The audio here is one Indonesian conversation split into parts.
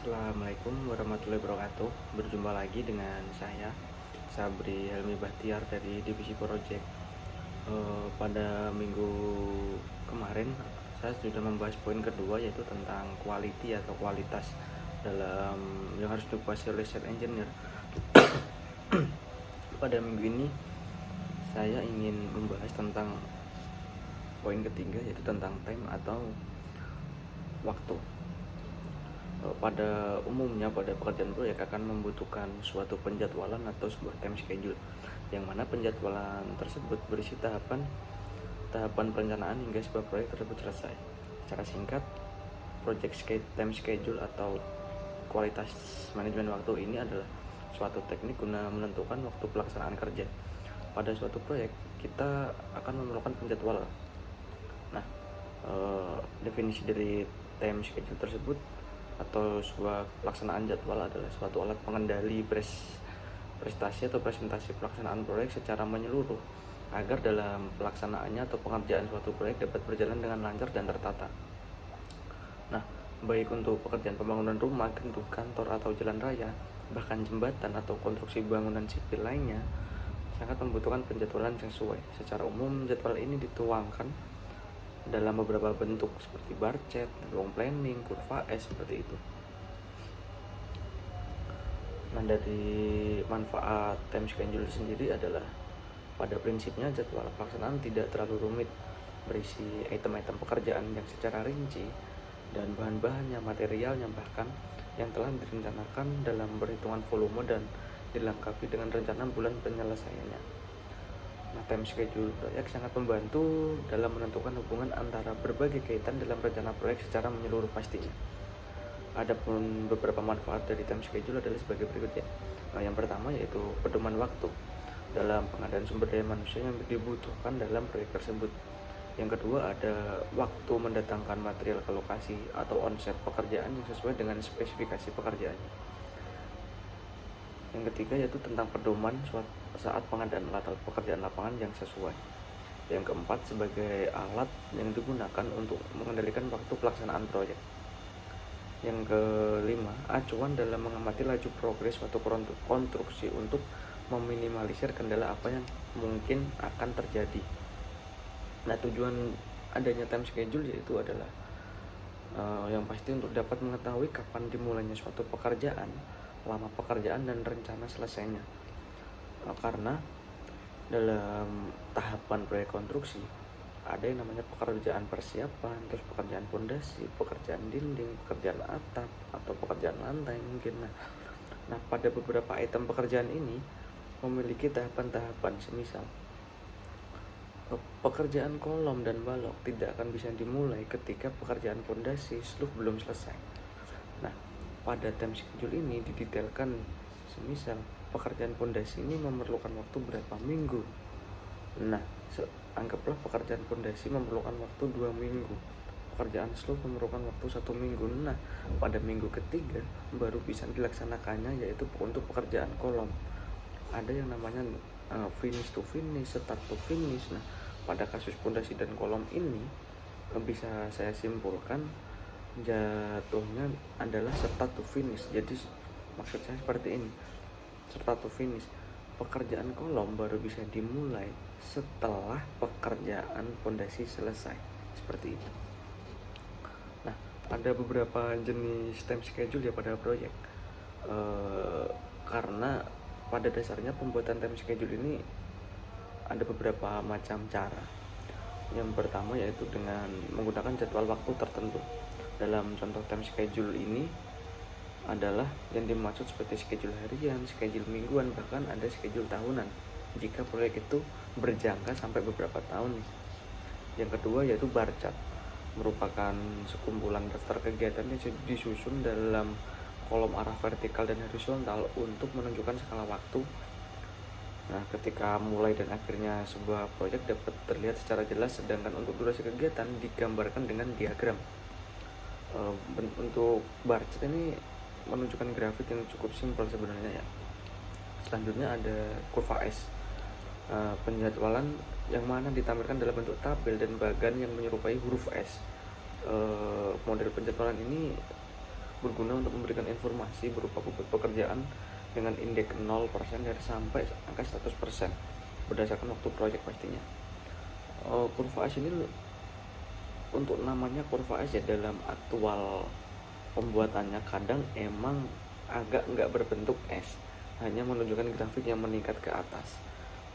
Assalamualaikum warahmatullahi wabarakatuh. Berjumpa lagi dengan saya Sabri Helmi Bahtiar dari Divisi Project. Pada minggu kemarin saya sudah membahas poin kedua, yaitu tentang quality atau kualitas dalam yang harus dikuasai oleh set engineer. Pada minggu ini saya ingin membahas tentang poin ketiga, yaitu tentang time atau waktu. Pada umumnya pada pekerjaan proyek akan membutuhkan suatu penjadwalan atau sebuah time schedule, yang mana penjadwalan tersebut berisi tahapan perencanaan hingga sebuah proyek tersebut selesai. Secara singkat, time schedule atau kualitas manajemen waktu ini adalah suatu teknik guna menentukan waktu pelaksanaan kerja. Pada suatu proyek kita akan memerlukan penjadwalan. Nah, definisi dari time schedule tersebut atau sebuah pelaksanaan jadwal adalah suatu alat pengendali prestasi atau presentasi pelaksanaan proyek secara menyeluruh agar dalam pelaksanaannya atau pengerjaan suatu proyek dapat berjalan dengan lancar dan tertata. Nah, baik untuk pekerjaan pembangunan rumah, gedung, kantor atau jalan raya, bahkan jembatan atau konstruksi bangunan sipil lainnya, sangat membutuhkan penjadwalan yang sesuai. Secara umum, jadwal ini dituangkan dalam beberapa bentuk seperti bar chart, long planning, kurva S, seperti itu. Nah, dari manfaat time schedule sendiri adalah pada prinsipnya jadwal pelaksanaan tidak terlalu rumit, berisi item-item pekerjaan yang secara rinci dan bahan-bahannya, materialnya, bahkan yang telah direncanakan dalam perhitungan volume dan dilengkapi dengan rencana bulan penyelesaiannya. Nah, time schedule proyek sangat membantu dalam menentukan hubungan antara berbagai kaitan dalam rencana proyek secara menyeluruh pastinya. Adapun beberapa manfaat dari time schedule adalah sebagai berikut ya. Nah, yang pertama yaitu pedoman waktu dalam pengadaan sumber daya manusia yang dibutuhkan dalam proyek tersebut. Yang kedua ada waktu mendatangkan material ke lokasi atau onset pekerjaan yang sesuai dengan spesifikasi pekerjaannya. Yang ketiga yaitu tentang pedoman saat pengadaan alat pekerjaan lapangan yang sesuai. Yang keempat sebagai alat yang digunakan untuk mengendalikan waktu pelaksanaan proyek. Yang kelima, acuan dalam mengamati laju progres suatu konstruksi untuk meminimalisir kendala apa yang mungkin akan terjadi. Nah, tujuan adanya time schedule yaitu adalah yang pasti untuk dapat mengetahui kapan dimulainya suatu pekerjaan, lama pekerjaan, dan rencana selesainya. Karena dalam tahapan proyek konstruksi ada yang namanya pekerjaan persiapan, terus pekerjaan fondasi, pekerjaan dinding, pekerjaan atap, atau pekerjaan lantai mungkin. Nah, pada beberapa item pekerjaan ini memiliki tahapan-tahapan. Semisal pekerjaan kolom dan balok tidak akan bisa dimulai ketika pekerjaan fondasi belum selesai. Nah, pada time schedule ini didetailkan, semisal pekerjaan fondasi ini memerlukan waktu berapa minggu. Nah, anggaplah pekerjaan fondasi memerlukan waktu 2 minggu, pekerjaan slope memerlukan waktu 1 minggu. Nah, pada minggu ketiga baru bisa dilaksanakannya, yaitu untuk pekerjaan kolom. Ada yang namanya finish to finish, start to finish. Nah, pada kasus fondasi dan kolom ini bisa saya simpulkan jatuhnya adalah start to finish. Jadi maksud saya seperti ini, start to finish, pekerjaan kolom baru bisa dimulai setelah pekerjaan fondasi selesai, seperti itu. Nah, ada beberapa jenis time schedule ya pada proyek, karena pada dasarnya pembuatan time schedule ini ada beberapa macam cara. Yang pertama yaitu dengan menggunakan jadwal waktu tertentu. Dalam contoh time schedule ini adalah yang dimaksud seperti schedule harian, schedule mingguan, bahkan ada schedule tahunan jika proyek itu berjangka sampai beberapa tahun. Yang kedua yaitu bar chart, merupakan sekumpulan daftar kegiatan yang disusun dalam kolom arah vertikal dan horizontal untuk menunjukkan skala waktu. Nah, ketika mulai dan akhirnya sebuah proyek dapat terlihat secara jelas, sedangkan untuk durasi kegiatan digambarkan dengan diagram. Untuk bar chart ini menunjukkan grafik yang cukup simpel sebenarnya ya. Selanjutnya ada kurva S, penjadwalan yang mana ditampilkan dalam bentuk tabel dan bagan yang menyerupai huruf S. Model penjadwalan ini berguna untuk memberikan informasi berupa bobot pekerjaan dengan indeks 0% dari sampai angka 100% berdasarkan waktu proyek pastinya. Kurva ACE ini untuk namanya kurva ACE dalam aktual pembuatannya kadang emang agak nggak berbentuk S, hanya menunjukkan grafik yang meningkat ke atas,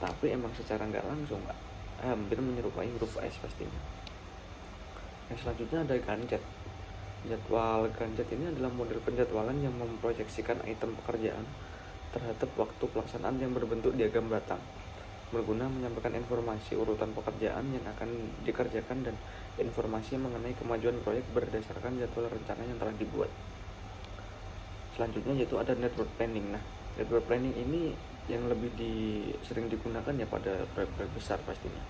tapi emang secara nggak langsung hampir menyerupai huruf S pastinya. Yang selanjutnya ada Gantt. Jadwal Gantt ini adalah model penjadwalan yang memproyeksikan item pekerjaan terhadap waktu pelaksanaan yang berbentuk diagram batang, berguna menyampaikan informasi urutan pekerjaan yang akan dikerjakan dan informasi mengenai kemajuan proyek berdasarkan jadwal rencana yang telah dibuat. Selanjutnya yaitu ada network planning. Nah, network planning ini yang lebih sering digunakan ya pada proyek-proyek besar pastinya.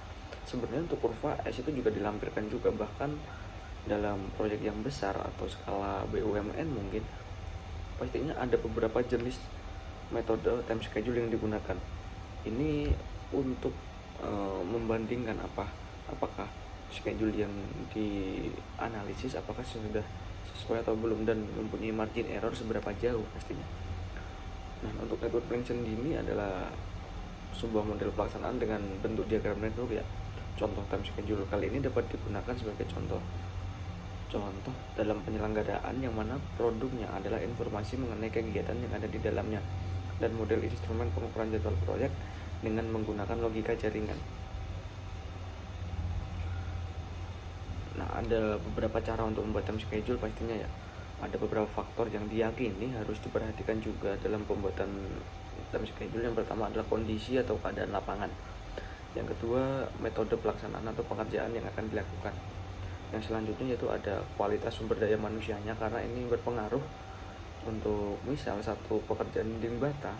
Sebenarnya untuk kurva S itu juga dilampirkan juga, bahkan dalam proyek yang besar atau skala BUMN mungkin pastinya ada beberapa jenis metode time schedule yang digunakan. Ini untuk membandingkan apakah schedule yang dianalisis apakah sudah sesuai atau belum dan mempunyai margin error seberapa jauh pastinya. Nah, untuk network planning sendiri adalah sebuah model pelaksanaan dengan bentuk diagram network ya. Contoh time schedule kali ini dapat digunakan sebagai contoh dalam penyelenggaraan yang mana produknya adalah informasi mengenai kegiatan yang ada di dalamnya dan model instrumen pengukuran jadwal proyek dengan menggunakan logika jaringan. Nah, ada beberapa cara untuk membuat time schedule pastinya ya. Ada beberapa faktor yang diyakini harus diperhatikan juga dalam pembuatan time schedule. Yang pertama adalah kondisi atau keadaan lapangan. Yang kedua, metode pelaksanaan atau pengerjaan yang akan dilakukan. Yang selanjutnya yaitu ada kualitas sumber daya manusianya, karena ini berpengaruh. Untuk misal satu pekerjaan dinding bata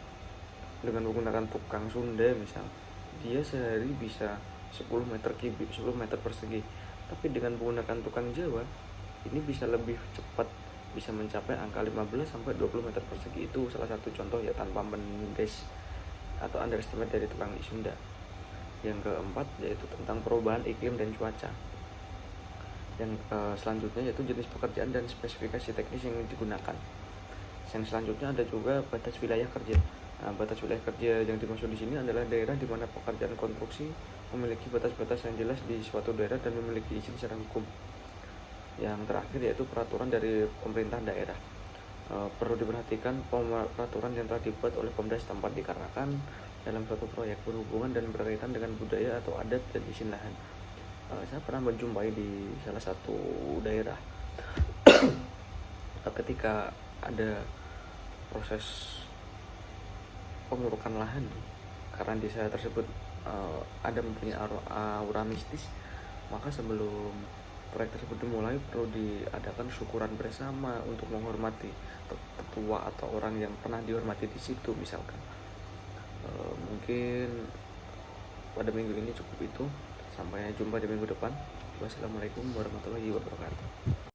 dengan menggunakan tukang Sunda misal, dia sehari bisa 10 meter kubik, 10 meter persegi. Tapi dengan menggunakan tukang Jawa, ini bisa lebih cepat, bisa mencapai angka 15 sampai 20 meter persegi. Itu salah satu contoh ya, tanpa mendes atau underestimate dari tukang Sunda. Yang keempat yaitu tentang perubahan iklim dan cuaca. Yang selanjutnya yaitu jenis pekerjaan dan spesifikasi teknis yang digunakan. Yang selanjutnya ada juga batas wilayah kerja. Nah, batas wilayah kerja yang dimaksud di sini adalah daerah di mana pekerjaan konstruksi memiliki batas-batas yang jelas di suatu daerah dan memiliki izin secara hukum. Yang terakhir yaitu peraturan dari pemerintah daerah. Perlu diperhatikan peraturan yang telah dibuat oleh Pemda setempat dikarenakan dalam suatu proyek berhubungan dan berkaitan dengan budaya atau adat dan izin lahan. Saya pernah menjumpai di salah satu daerah ketika ada proses pengurukan lahan karena di desa tersebut ada mempunyai aura mistis, maka sebelum proyek tersebut dimulai perlu diadakan syukuran bersama untuk menghormati tetua atau orang yang pernah dihormati di situ misalkan. Mungkin pada minggu ini cukup itu. Sampai jumpa di minggu depan. Wassalamualaikum warahmatullahi wabarakatuh.